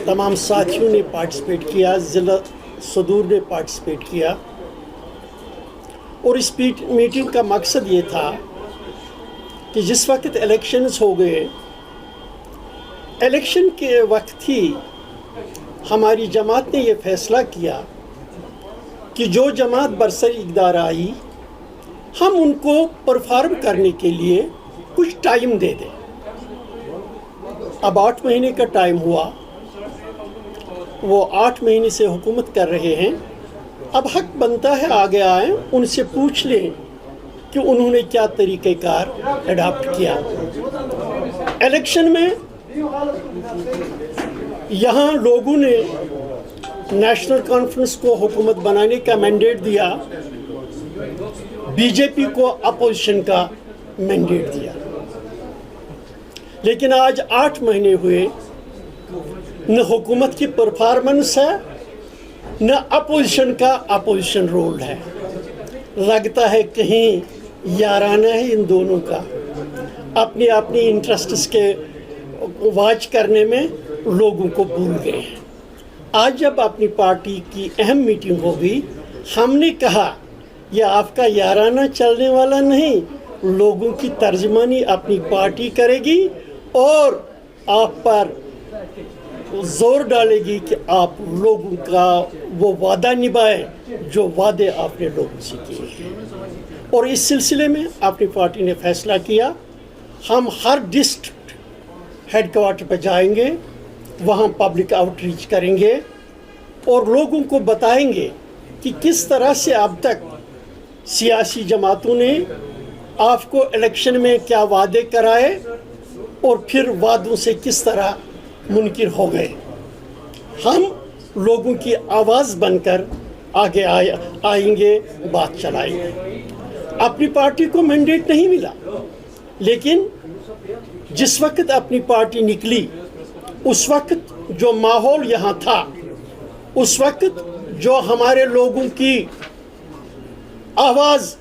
तमाम साथियों ने पार्टिसिपेट किया, ज़िला सदूर ने पार्टिसिपेट किया और इस मीटिंग का मकसद ये था कि जिस वक्त इलेक्शंस हो गए, इलेक्शन के वक्त ही हमारी जमात ने ये फ़ैसला किया कि जो जमात बरसर इक़्तिदार आई हम उनको परफॉर्म करने के लिए कुछ टाइम दे दें। अब 8 महीने का टाइम हुआ, वो 8 महीने से हुकूमत कर रहे हैं। अब हक बनता है आगे आए, उनसे पूछ लें कि उन्होंने क्या तरीक़ेकार अडॉप्ट किया। इलेक्शन में यहाँ लोगों ने नेशनल कॉन्फ्रेंस को हुकूमत बनाने का मैंडेट दिया, बीजेपी को अपोजिशन का मैंडेट दिया। लेकिन आज 8 महीने हुए, न हुकूमत की परफॉर्मेंस है न अपोजिशन का अपोजिशन रोल है। लगता है कहीं याराना है इन दोनों का, अपनी अपनी इंटरेस्ट्स के वाच करने में लोगों को भूल गए हैं। आज जब अपनी पार्टी की अहम मीटिंग होगी, हमने कहा यह आपका याराना चलने वाला नहीं, लोगों की तर्जमानी अपनी पार्टी करेगी और आप पर जोर डालेगी कि आप लोगों का वो वादा निभाएं जो वादे आपने लोगों से किए हैं। और इस सिलसिले में अपनी पार्टी ने फैसला किया, हम हर डिस्ट्रिक्ट हेडक्वार्टर पर जाएंगे, वहाँ पब्लिक आउटरीच करेंगे और लोगों को बताएंगे कि किस तरह से अब तक सियासी जमातों ने आपको इलेक्शन में क्या वादे कराए और फिर वादों से किस तरह मुनकिर हो गए। हम लोगों की आवाज़ बनकर आगे आएंगे, बात चलाएंगे। अपनी पार्टी को मैंडेट नहीं मिला, लेकिन जिस वक्त अपनी पार्टी निकली उस वक्त जो माहौल यहाँ था, उस वक्त जो हमारे लोगों की आवाज़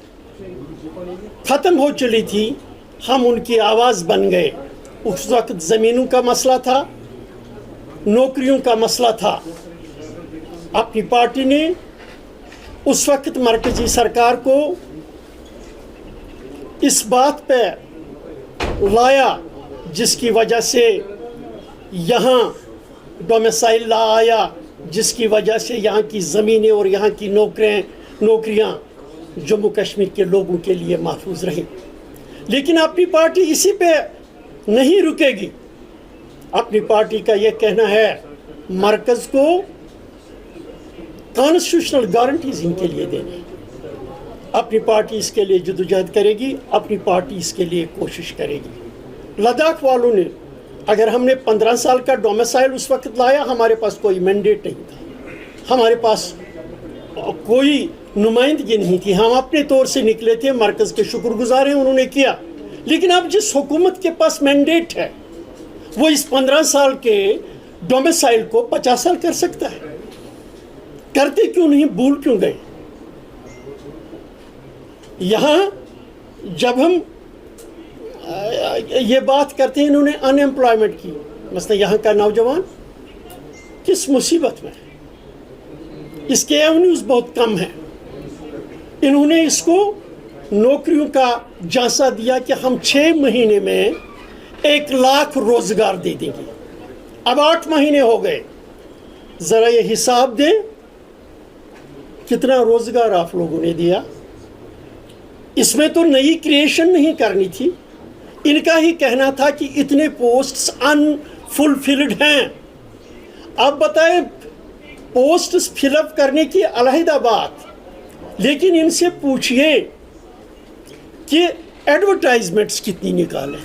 ख़त्म हो चली थी, हम उनकी आवाज़ बन गए। उस वक्त ज़मीनों का मसला था, नौकरियों का मसला था। अपनी पार्टी ने उस वक्त मरकज़ी सरकार को इस बात पे लाया जिसकी वजह से यहाँ डोमिसाइल ला आया, जिसकी वजह से यहाँ की ज़मीनें और यहाँ की नौकरियाँ जम्मू कश्मीर के लोगों के लिए महफूज रहीं। लेकिन अपनी पार्टी इसी पे नहीं रुकेगी। अपनी पार्टी का ये कहना है मरकज़ को कॉन्स्टिट्यूशनल गारंटीज इनके लिए देने। अपनी पार्टी इसके लिए जद्दोजहद करेगी, अपनी पार्टी इसके लिए कोशिश करेगी। लद्दाख वालों ने, अगर हमने 15 साल का डोमिसाइल उस वक्त लाया, हमारे पास कोई मैंडेट नहीं था, हमारे पास कोई नुमाइंदगी नहीं थी, हम अपने तौर से निकले थे। मरकज़ के शुक्रगुजार हैं, उन्होंने किया। लेकिन अब जिस हुकूमत के पास मैंडेट है वो इस 15 साल के डोमिसाइल को 50 साल कर सकता है। करते क्यों नहीं, भूल क्यों गए? यहाँ जब हम ये बात करते हैं, इन्होंने अनएम्प्लॉयमेंट की, मतलब यहाँ का नौजवान किस मुसीबत में है, इसके एवेन्यूज़ बहुत कम हैं। इन्होंने इसको नौकरियों का झांसा दिया कि हम 6 महीने में 1 लाख रोज़गार दे देंगे। अब 8 महीने हो गए, ज़रा ये हिसाब दें कितना रोज़गार आप लोगों ने दिया। इसमें तो नई क्रिएशन नहीं करनी थी, इनका ही कहना था कि इतने पोस्ट्स अनफुलफिल्ड हैं। अब बताएं, पोस्ट्स फिलअप करने की अलहदा बात, लेकिन इनसे पूछिए कि एडवर्टाइजमेंट्स कितनी निकालें।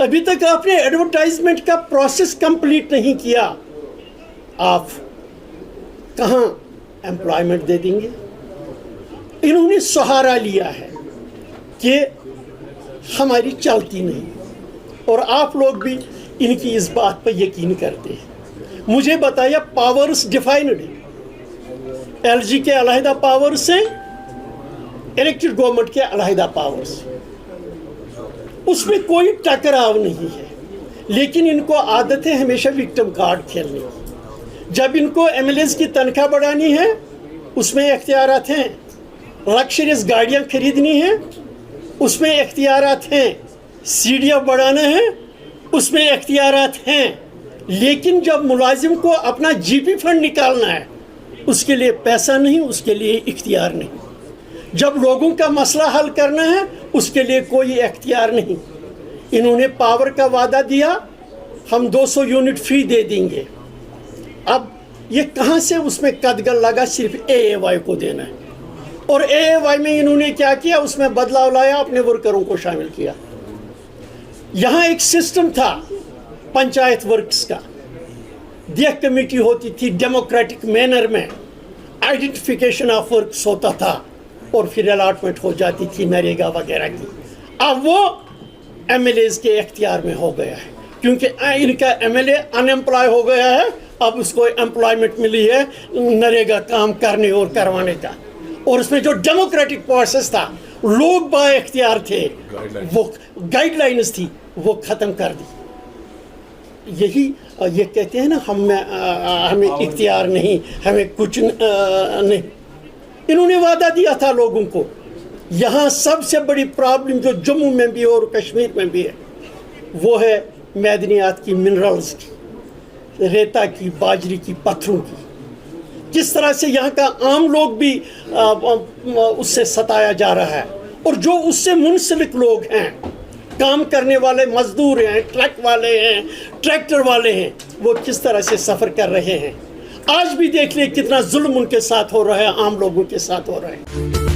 अभी तक आपने एडवर्टाइजमेंट का प्रोसेस कंप्लीट नहीं किया, आप कहाँ एम्प्लॉयमेंट दे देंगे? इन्होंने सहारा लिया है कि हमारी चलती नहीं, और आप लोग भी इनकी इस बात पर यकीन करते हैं। मुझे बताया, पावर्स डिफाइंड है, एलजी के अलहदा पावर्स हैं, इलेक्टेड गवर्नमेंट के अलहदा पावर्स, उसमें कोई टकराव नहीं है। لیکن ان کو عادت ہے ہمیشہ وکٹم کارڈ کھیلنے کی۔ جب ان کو MLAs کی تنخواہ بڑھانی ہے اس میں اختیارات ہیں، لکشریز گاڑیاں خریدنی ہیں اس میں اختیارات ہیں، سیڑھیاں بڑھانا ہے اس میں اختیارات ہیں، لیکن جب ملازم کو اپنا GP فنڈ نکالنا ہے اس کے لیے پیسہ نہیں، اس کے لیے اختیار نہیں۔ جب لوگوں کا مسئلہ حل کرنا ہے اس کے لیے کوئی اختیار نہیں۔ انہوں نے پاور کا وعدہ دیا، ہم 200 یونٹ فی دے دیں گے، اب یہ کہاں سے اس میں قدغن لگا؟ صرف AAY کو دینا ہے، اور AAY میں انہوں نے کیا کیا؟ اس میں بدلاؤ لایا، اپنے ورکروں کو شامل کیا۔ یہاں ایک سسٹم تھا پنچایت ورکس کا، دیکھ کمیٹی ہوتی تھی ڈیموکریٹک مینر میں، آئیڈینٹیفیکیشن آف ورکس ہوتا تھا اور پھر الاٹمنٹ ہو جاتی تھی نریگا وغیرہ کی۔ اب وہ MLAs کے اختیار میں ہو گیا ہے، کیونکہ ان کا MLA ان امپلائی ہو گیا ہے، اب اس کو امپلائمنٹ ملی ہے نریگا کام کرنے اور کروانے کا، اور اس میں جو ڈیموکریٹک پروسیس تھا، لوگ با اختیار تھے، وہ گائیڈ لائنز تھی، وہ ختم کر دی۔ یہی یہ کہتے ہیں نا ہمیں اختیار نہیں، ہمیں کچھ نہیں۔ انہوں نے وعدہ دیا تھا لوگوں کو۔ یہاں سب سے بڑی پرابلم جو جموں میں بھی اور کشمیر میں بھی ہے وہ ہے معدنیات کی، منرلز کی، ریتا کی، باجری کی، پتھروں کی۔ کس طرح سے یہاں کا عام لوگ بھی اس سے ستایا جا رہا ہے، اور جو اس سے منسلک لوگ ہیں، کام کرنے والے مزدور ہیں، ٹرک والے ہیں، ٹریکٹر والے ہیں، وہ کس طرح سے سفر کر رہے ہیں۔ آج بھی دیکھ لیں کتنا ظلم ان کے ساتھ ہو رہا ہے، عام لوگوں کے ساتھ ہو رہا ہے۔